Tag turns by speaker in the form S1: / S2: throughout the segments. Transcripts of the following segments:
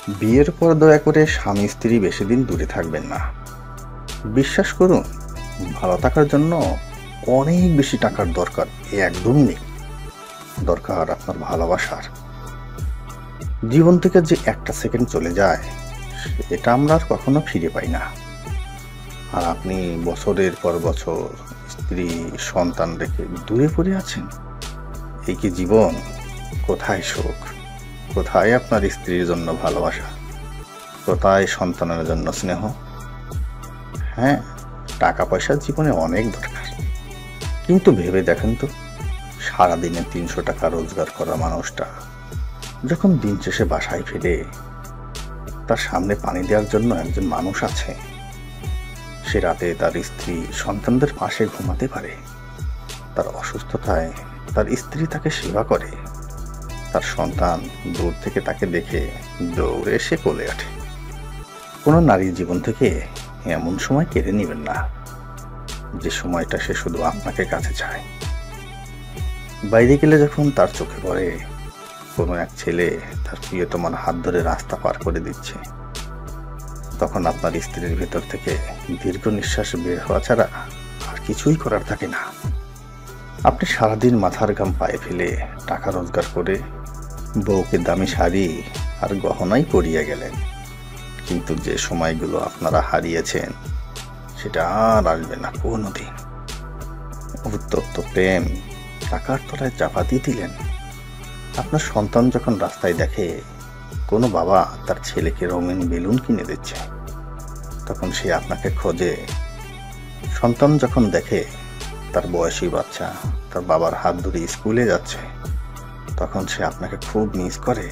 S1: বিয়ের পর দয়া করে স্বামী স্ত্রী বেশি দিন দূরে থাকবেন না। বিশ্বাস করুন, ভালো থাকার জন্য অনেক বেশি টাকার দরকার একদমই নেই। দরকার আপনার ভালোবাসার। জীবন থেকে যে একটা সেকেন্ড চলে যায় এটা আমরা আর কখনো ফিরে পাই না। আর আপনি বছরের পর বছর স্ত্রী সন্তান রেখে দূরে পড়ে আছেন। এই কি জীবন? কোথায় সুখ? কোথায় আপনার স্ত্রীর জন্য ভালোবাসা? কোথায় সন্তানের জন্য স্নেহ? হ্যাঁ, টাকা পয়সা জীবনে অনেক দরকার, কিন্তু ভেবে দেখেন তো, সারাদিনে ৩০০ টাকা রোজগার করা মানুষটা যখন দিন শেষে বাসায় ফিরে, তার সামনে পানি দেওয়ার জন্য একজন মানুষ আছে। সে রাতে তার স্ত্রী সন্তানদের পাশে ঘুমাতে পারে। তার অসুস্থতায় তার স্ত্রী তাকে সেবা করে। তার সন্তান দূর থেকে তাকে দেখে দৌড়ে এসে কোলে ওঠে। কোনো নারীর জীবন থেকে এমন সময় কেড়ে নেবেন না যে সময়টা সে শুধু আপনাকে কাছে চায়। বাইরে গেলে যখন তার চোখে পড়ে কোনো এক ছেলে তার প্রিয়তমার হাত ধরে রাস্তা পার করে দিচ্ছে, তখন আপনার স্ত্রীর ভেতর থেকে দীর্ঘ নিঃশ্বাস বের হওয়া ছাড়া আর কিছুই করার থাকে না। আপনি সারাদিন মাথার ঘাম পায়ে ফেলে টাকা রোজগার করে বউকে দামি শাড়ি আর গহনাই পরিয়ে গেলেন, কিন্তু যে সময়গুলো আপনারা হারিয়েছেন সেটা আর আসবে না কোনোদিন। উত্তপ্ত প্রেম টাকার তলায় চাপা দিয়ে দিলেন। আপনার সন্তান যখন রাস্তায় দেখে কোনো বাবা তার ছেলেকে রঙিন বেলুন কিনে দিচ্ছে, তখন সে আপনাকে খোঁজে। সন্তান যখন দেখে তার বয়সী বাচ্চা তার বাবার হাত ধরে স্কুলে যাচ্ছে, তখন সে আপনাকে খুব মিস করে।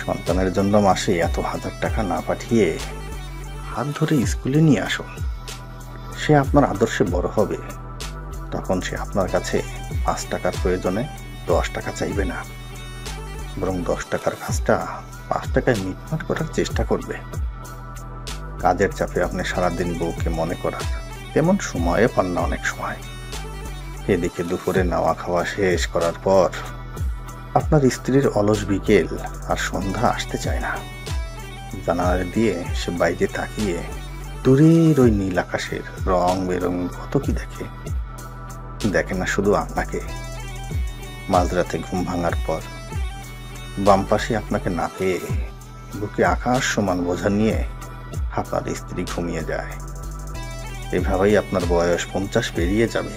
S1: সন্তানের জন্য মাসে এত হাজার টাকা না পাঠিয়ে হাত ধরে স্কুলে নিয়ে আসুন। সে আপনার আদর্শে বড় হবে। তখন সে আপনার কাছে ৫ টাকার প্রয়োজনে ১০ টাকা চাইবে না, বরং ১০ টাকার কাজটা ৫ টাকায় মিটমাট করার চেষ্টা করবে। কাজের চাপে আপনি সারাদিন বউকে মনে করার তেমন সময়ে পান না। অনেক সময় এদিকে দুপুরে নাওয়া খাওয়া শেষ করার পর আপনার স্ত্রীর অলস বিকেল আর সন্ধ্যা আসতে চায় না। জানালা দিয়ে সে বাইরে তাকিয়ে দূরের ওই নীল আকাশের রং বেরঙ কত কি দেখে। দেখে না শুধু আপনাকে। মাঝরাতে ঘুম ভাঙার পর বাম পাশে আপনাকে না পেয়ে বুকে আকাশ সমান বোঝা নিয়ে আপনার স্ত্রী ঘুমিয়ে যায়। এভাবেই আপনার বয়স ৫০ পেরিয়ে যাবে।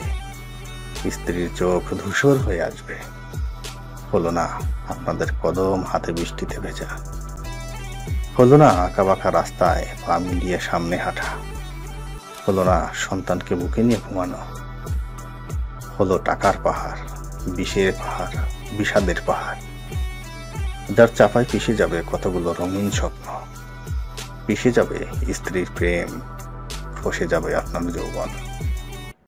S1: স্ত্রীর চোখ ধূসর হয়ে আসবে। হলো না আপনাদের কদম হাতে বৃষ্টিতে ভেজা। হলো না আঁকা বাঁকা রাস্তায় পা মিলিয়ে সামনে হাঁটা। হলো না সন্তানকে বুকে নিয়ে ঘুমানো। হলো টাকার পাহাড়, বিষের পাহাড়, বিষাদের পাহাড়, যার চাপায় পিষে যাবে কতগুলো রঙিন স্বপ্ন। পিষে যাবে স্ত্রীর প্রেম, খসে যাবে আপনার যৌবন।